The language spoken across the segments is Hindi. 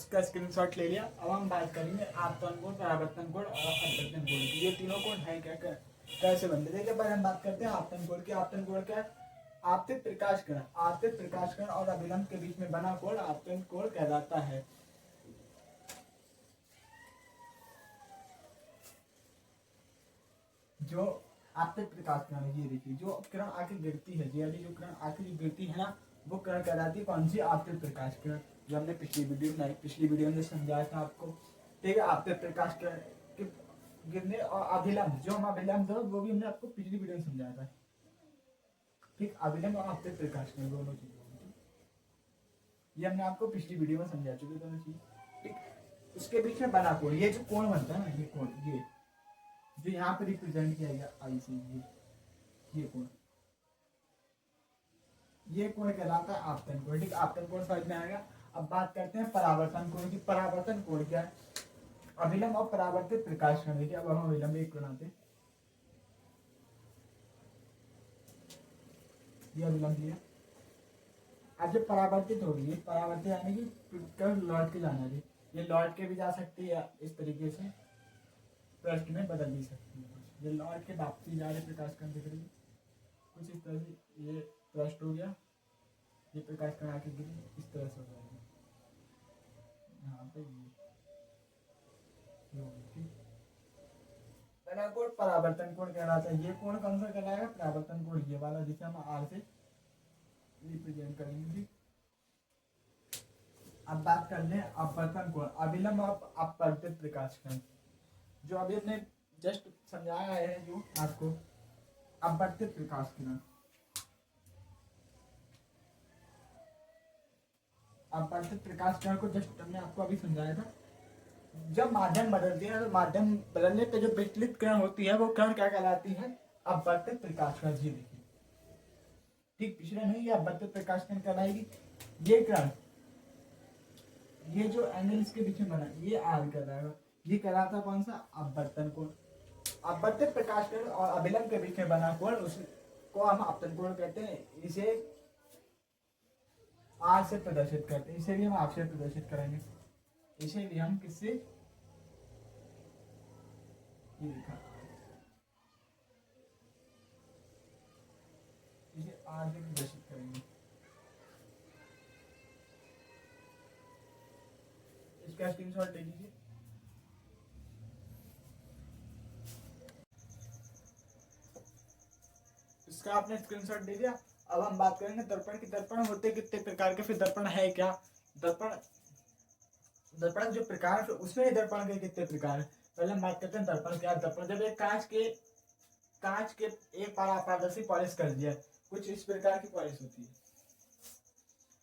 उसका स्क्रीनशॉट ले लिया। अब हम बात करेंगे आपतन कोण, परावर्तन कोण और अपवर्तन कोण की। ये तीनों कोण है क्या, कैसे बनते हैं। देखिए पहले हम बात करते हैं आपतन कोण की। आपतन कोण क्या है? आपतित प्रकाश कण, आपतित प्रकाश कण और अभिलंब के बीच में बना कोण आपतन कोण कहलाता है। जो आपतित प्रकाश कण है, ये देखिए जो किरण आके गिरती है, ये जो किरण आके जो गिरती है ना, वो किरण कहलाती है कौन सी? आपतित प्रकाश किरण। जो हमने पिछली वीडियो में समझाया था आपको। ठीक है, आपतित प्रकाश किरण के गिरने और अभिलंब, जो हम अभिलंब है वो भी हमने आपको पिछली वीडियो में समझाया था। ठीक, अभिलंब और आपतित प्रकाश किरण दोनों चीजें, ये हमने आपको पिछली वीडियो में समझा चुके दोनों चीज। ठीक, उसके बीच में बना कोण, ये जो कोण बनता है ना, ये कोण, ये जो यहाँ पर रिप्रेजेंट किया गया आई से, ये कोण, ये कोण कहलाता है आपतन कोण। ठीक, आपतन कोण समझ में आएगा। अब बात करते हैं परावर्तन कोण की। परावर्तन कोण क्या है? अभिलंब और परावर्तित प्रकाश कण। देखिए अब हम अभिलंब एक बनाते हैं, ये अभिलंब दिया। अब जब परावर्तित होगी, परावर्तित यानी कि लौट के जाना है, ये लौट के भी जा सकती है, इस तरीके से पृष्ठ में बदल भी सकती है। ये लौट के वापसी जा रहे प्रकाश कण दिख रही है कुछ इस तरह से, ये पृष्ठ हो गया, ये प्रकाश कण आके गिरी, इस तरह से हो जाएगा यहाँ पे ये ठीक। पहला कोण परावर्तन कोण कहलाता है। ये कोण कौन सा कहलाएगा? परावर्तन कोण, ये वाला जिसे हम आर से रिप्रेजेंट करेंगे। ठीक, अब बात कर लें अपवर्तन कोण, अभिलंब और अपवर्तित प्रकाश कण। जो अभी हमने जस्ट समझाया है जो आपको, अपवर्तित प्रकाश किरण, अपवर्तित प्रकाश किरण को जस्ट हमने आपको अभी समझाया था। जब माध्यम बदलती है, तो माध्यम बदलने पे जो विचलित किरण होती है, वो किरण क्या कहलाती है? अपवर्तित प्रकाश किरण। जी देखिए, ठीक, पिछले नहीं, ये अपवर्तित प्रकाश किरण कहलाएगी। ये किरण, ये जो एंगल इसके बीच में बना, ये आर कहलाएगा। ये कहलाता कौन सा? अपवर्तन कोण। अपवर्तित प्रकाश किरण और अभिलंब के बीच में बना कोण, उसको हम आपतन कोण कहते हैं। इसे आर से प्रदर्शित करते हैं, इसे भी हम आर से प्रदर्शित करेंगे। इसे भी हम किससे? ये लिखा, इसे आर से प्रदर्शित करेंगे। इसका स्क्रीनशॉट ले लीजिए। इसका आपने स्क्रीनशॉट ले लिया। अब हम बात करेंगे दर्पण की। दर्पण होते कितने प्रकार के? फिर दर्पण है क्या? दर्पण, दर्पण जो प्रकार है उसमें दर्पण के कितने प्रकार है? पहले हम बात करते हैं दर्पण क्या। दर्पण जब एक कांच के एक पारदर्शी पॉलिश कर दिया, कुछ इस प्रकार की पॉलिश होती है।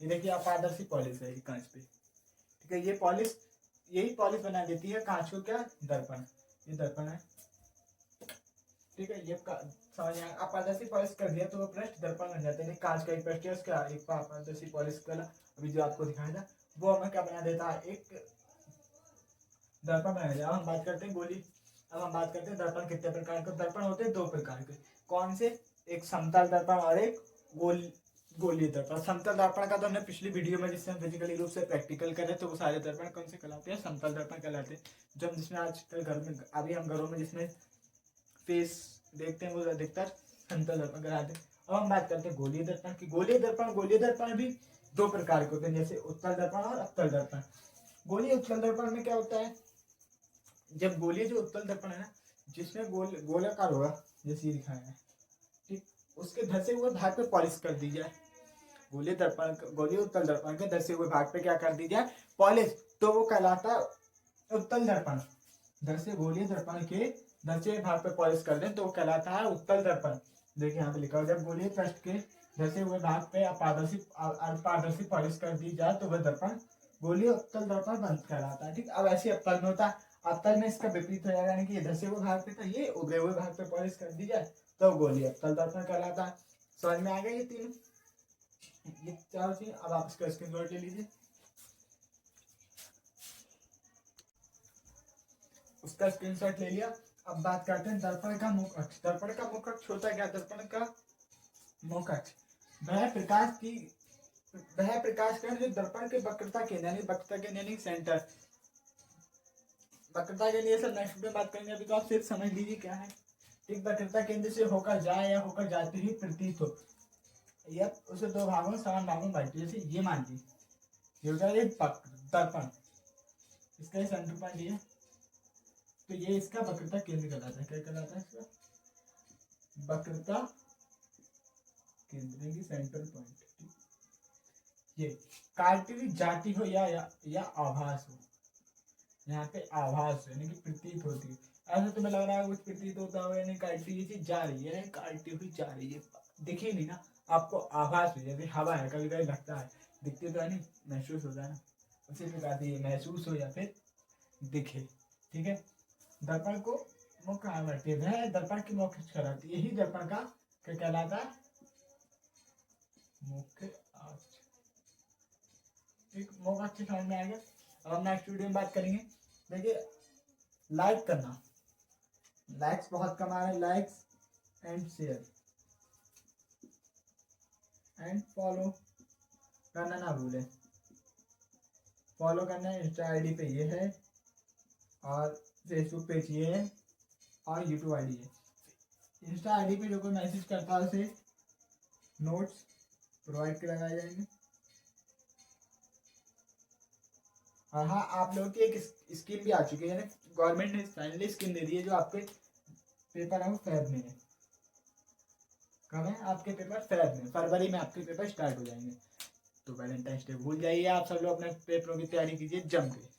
ये देखिए अपारदर्शी पॉलिश है ये कांच पे। ठीक है, ये पॉलिश, यही पॉलिश बना देती है कांच को क्या? दर्पण। ये दर्पण है। ठीक है, ये समझ आया। अपारदर्शी पॉलिश कर दिया तो वो पृष्ठ दर्पण बन जाते हैं। कांच का एक पृष्ठ है, उसका एक अपारदर्शी पॉलिश करा, अभी जो आपको दिखाया था, वो हमें क्या बना देता है? एक दर्पण बना देता है। अब हम बात करते हैं गोली। अब हम बात करते हैं दर्पण कितने प्रकार के। दर्पण होते हैं दो प्रकार के। कौन से? एक समतल दर्पण और एक गोलीय दर्पण। समतल दर्पण का तो हमने पिछली वीडियो में, जिससे हम फिजिकली रूप से प्रैक्टिकल कर रहे हैं, तो वो सारे दर्पण कौन से कहलाते हैं? समतल दर्पण कहलाते हैं। जो हम जिसमें आजकल घर में, अभी हम घरों में जिसमें फेस देखते हैं, वो अधिकतर समतल दर्पण कहलाते हैं। अब हम बात करते हैं गोलीय दर्पण की। गोलीय दर्पण भी दो प्रकार के होते हैं, जैसे उत्तल दर्पण और अवतल दर्पण। गोलीय उत्तल दर्पण में क्या होता है? जब गोलीय जो उत्तल दर्पण है ना, जिसमें गोलाकार होगा, जैसे ये दिखाया है, ठीक, उसके धसे हुए भाग पे पॉलिश कर दी जाए। गोलीय दर्पण, गोलीय उत्तल दर्पण के धसे हुए भाग पे क्या कर दी जाए? पॉलिश, तो वो कहलाता है उत्तल दर्पण। धसे गोलीय दर्पण के धसे भाग पे पॉलिश कर दें तो वो कहलाता है उत्तल दर्पण। देखिए यहाँ पे लिखा हुआ, जब गोलीय पृष्ठ के धसे हुए भाग पे अपारदर्शी पॉलिश कर दी जाए तो वह दर्पण गोलीय उत्तल दर्पण बंद कहलाता है। ठीक, अब ऐसे अवतल में होता है। अवतल में इसका विपरीत हो जाएगा, यानी कि ये धसे हुए भाग पे था, ये उभरे हुए भाग पे पॉलिश कर दी जाए तो गोलीय अवतल दर्पण कहलाता है। समझ में आ गया ये तीन, ये चार चीज। अब आप इसका स्क्रीनशॉट ले लीजिए। उसका स्क्रीनशॉट ले लिया। अब बात करते हैं दर्पण का मुख अक्ष। दर्पण का मुख अक्ष होता है क्या? दर्पण का मुख अक्ष वह प्रकाश की वह प्रकाश किरण जो दर्पण के वक्रता केंद्र यानी वक्रता केंद्र यानी सेंटर, वक्रता के लिए सर नेक्स्ट में बात करेंगे। अभी तो आप सिर्फ समझ लीजिए क्या है। एक वक्रता केंद्र से होकर जाए या होकर जाते ही प्रतीत हो, या उसे दो भागों में समान भागों में बांटे। जैसे ये मान लीजिए ये होता है दर्पण, इसका सेंटर पॉइंट ये, तो ये इसका वक्रता केंद्र कहलाता है। क्या कहलाता है इसका? वक्रता केंद्र की सेंटर पॉइंट। ये काटती हुई जाती हो या आभास हो, यहाँ पे आभास यानी कि प्रतीत होती है। ऐसा तुम्हें लग रहा है कुछ प्रतीत होता हो, यानी काटती हुई चीज जा रही है, काटती हुई जा रही है, दिखी नहीं ना आपको, आभास हो, जैसे हवा है कभी कभी लगता है, दिखते तो है नहीं, महसूस होता है ना, उसी प्रकार से ये महसूस हो या फिर दिखे। ठीक है, दर्पण को मुख्य आवृत्ति वह दर्पण की मुख्य कराती, यही दर्पण का क्या कहलाता है? मुख्य अक्ष। ठीक, मुख्य अक्ष समझ में आएगा। अब हम नेक्स्ट वीडियो में बात करेंगे। देखिए लाइक करना, लाइक्स बहुत कम आ रहे हैं, likes and share and follow करना ना भूलें। फॉलो करना है, इंस्टा आईडी पे ये है और फेसबुक पेज ये है और यूट्यूब आईडी है। इंस्टा आईडी पे जो कोई मैसेज करता है उसे नोट्स प्रोवाइड कराए जाएंगे। और हाँ, आप लोगों की एक स्कीम भी आ चुकी है, गवर्नमेंट ने फाइनली स्कीम दे दी है, जो आपके पेपर है वो फेब में है। कब है आपके पेपर? फेब में, फरवरी में आपके पेपर स्टार्ट हो जाएंगे। तो वैलेंटाइंस डे भूल जाइए, आप सब लोग अपने पेपरों की तैयारी कीजिए जम के।